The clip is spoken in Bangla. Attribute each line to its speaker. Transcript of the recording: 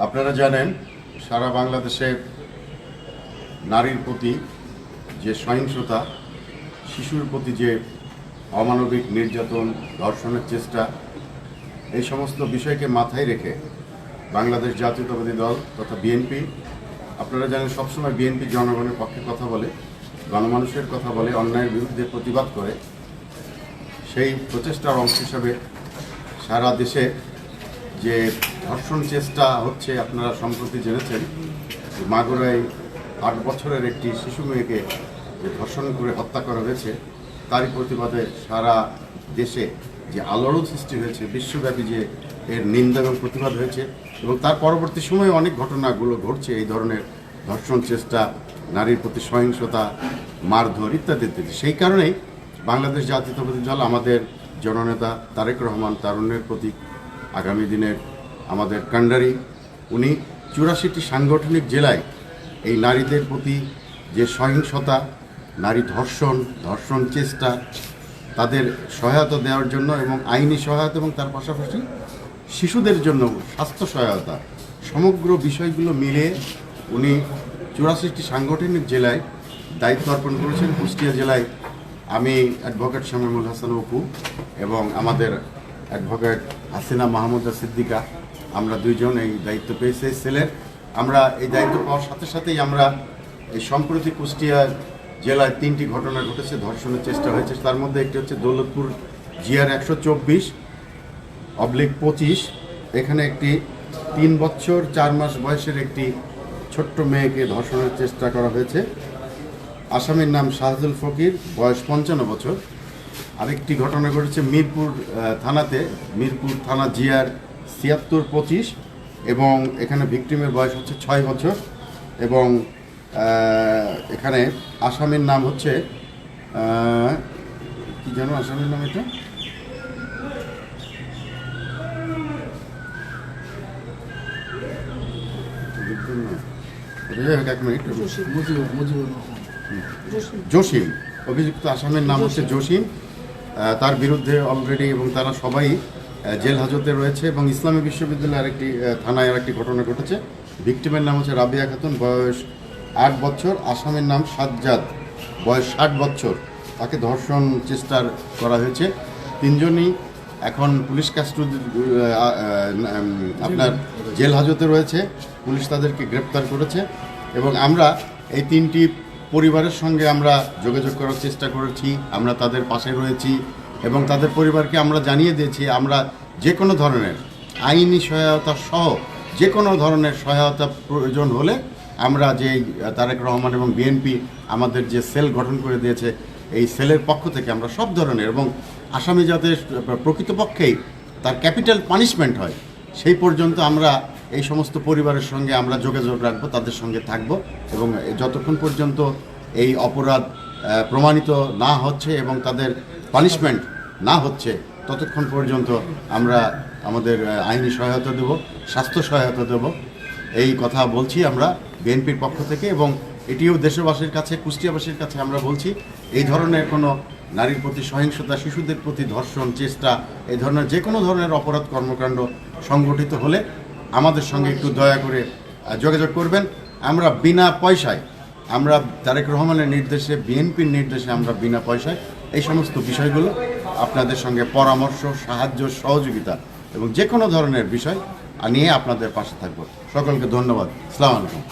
Speaker 1: আপনারা জানেন সারা বাংলাদেশে নারীর প্রতি যে সহিংসতা, শিশুর প্রতি যে অমানবিক নির্যাতন, ধর্ষণের চেষ্টা, এই সমস্ত বিষয়কে মাথায় রেখে বাংলাদেশ জাতীয়তাবাদী দল তথা বিএনপি, আপনারা জানেন সবসময় বিএনপি জনগণের পক্ষে কথা বলে, গণমানুষের কথা বলে, অন্যায়ের বিরুদ্ধে প্রতিবাদ করে। সেই প্রচেষ্টার অংশ হিসাবে সারা দেশে যে ধর্ষণ চেষ্টা হচ্ছে, আপনারা সম্প্রতি জেনেছেন মাগুরায় 8 বছরের একটি শিশু মেয়েকে যে ধর্ষণ করে হত্যা করা হয়েছে, তারই প্রতিবাদে সারা দেশে যে আলোড়ন সৃষ্টি হয়েছে, বিশ্বব্যাপী যে এর নিন্দা এবং প্রতিবাদ হয়েছে, এবং তার পরবর্তী সময়ে অনেক ঘটনাগুলো ঘটছে এই ধরনের ধর্ষণ চেষ্টা, নারীর প্রতি সহিংসতা, মারধর ইত্যাদি ইত্যাদি। সেই কারণেই বাংলাদেশ জাতীয়তাবাদী দল, আমাদের জননেতা তারেক রহমান, তারুণ্যের প্রতীক, আগামী দিনের আমাদের কাণ্ডারি, উনি 84টি সাংগঠনিক জেলায় এই নারীদের প্রতি যে সহিংসতা, নারী ধর্ষণ চেষ্টা, তাদের সহায়তা দেওয়ার জন্য এবং আইনি সহায়তা এবং তার পাশাপাশি শিশুদের জন্য স্বাস্থ্য সহায়তা, সমগ্র বিষয়গুলো মিলে উনি 84টি সাংগঠনিক জেলায় দায়িত্ব অর্পণ করেছেন। কুষ্টিয়া জেলায় আমি অ্যাডভোকেট শামীমুল হাসান অপু এবং আমাদের অ্যাডভোকেট হাসিনা মাহমুদা সিদ্দিকা, আমরা দুইজন এই দায়িত্ব পেয়েছি এই সেলের। আমরা এই দায়িত্ব পাওয়ার সাথে সাথেই আমরা এই সম্প্রতি কুষ্টিয়া জেলায় 3টি ঘটনা ঘটেছে, ধর্ষণের চেষ্টা হয়েছে। তার মধ্যে একটি হচ্ছে দৌলতপুর জিআর 124/25, এখানে একটি 3 বছর 4 মাস বয়সের একটি ছোট্ট মেয়েকে ধর্ষণের চেষ্টা করা হয়েছে। আসামির নাম শাহজুল ফকির, বয়স 55 বছর। আরেকটি ঘটনা ঘটেছে মিরপুর থানাতে, মিরপুর থানা জিআর 76/25, এবং এখানে ভিকটিমের বয়স হচ্ছে 6 বছর। এবং এখানে আসামির নাম হচ্ছে কি জানো আসামির নাম, এটা এক মিনিট, জসিম, অভিযুক্ত আসামির নাম হচ্ছে জসিম। তার বিরুদ্ধে অলরেডি এবং তারা সবাই জেল হাজতে রয়েছে। এবং ইসলামী বিশ্ববিদ্যালয়ের আরেকটি থানায় আরেকটি ঘটনা ঘটেছে। ভিকটিমের নাম হচ্ছে রাবিয়া খাতুন, বয়স 8 বছর। আসামির নাম সাজ্জাদ, বয়স 60 বছর। তাকে ধর্ষণ চেষ্টা করা হয়েছে। 3জনই এখন পুলিশ কাস্টডি, আপনার জেল হাজতে রয়েছে। পুলিশ তাদেরকে গ্রেপ্তার করেছে এবং আমরা এই 3টি পরিবারের সঙ্গে আমরা যোগাযোগ করার চেষ্টা করেছি। আমরা তাদের পাশে রয়েছি এবং তাদের পরিবারকে আমরা জানিয়ে দিয়েছি আমরা যে কোনো ধরনের আইনি সহায়তা সহ যে কোনো ধরনের সহায়তা প্রয়োজন হলে আমরা যে তারেক রহমান এবং বিএনপি আমাদের যে সেল গঠন করে দিয়েছে, এই সেলের পক্ষ থেকে আমরা সব ধরনের, এবং আসামি যাতে প্রকৃতপক্ষেই তার ক্যাপিটাল পানিশমেন্ট হয় সেই পর্যন্ত আমরা এই সমস্ত পরিবারের সঙ্গে আমরা যোগাযোগ রাখবো, তাদের সঙ্গে থাকব। এবং যতক্ষণ পর্যন্ত এই অপরাধ প্রমাণিত না হচ্ছে এবং তাদের পানিশমেন্ট না হচ্ছে, ততক্ষণ পর্যন্ত আমরা আমাদের আইনি সহায়তা দেব, স্বাস্থ্য সহায়তা দেব, এই কথা বলছি আমরা বিএনপির পক্ষ থেকে। এবং এটিও দেশবাসীর কাছে, কুষ্টিয়াবাসীর কাছে আমরা বলছি, এই ধরনের কোনো নারীর প্রতি সহিংসতা, শিশুদের প্রতি ধর্ষণ চেষ্টা, এই ধরনের যে কোনো ধরনের অপরাধ কর্মকাণ্ড সংগঠিত হলে আমাদের সঙ্গে একটু দয়া করে যোগাযোগ করবেন। আমরা বিনা পয়সায়, আমরা তারেক রহমানের নির্দেশে, বিএনপির নির্দেশে আমরা বিনা পয়সায় এই সমস্ত বিষয়গুলো আপনাদের সঙ্গে পরামর্শ, সাহায্য, সহযোগিতা এবং যে কোনো ধরনের বিষয় নিয়ে আপনাদের পাশে থাকব। সকলকে ধন্যবাদ। আসসালামু আলাইকুম।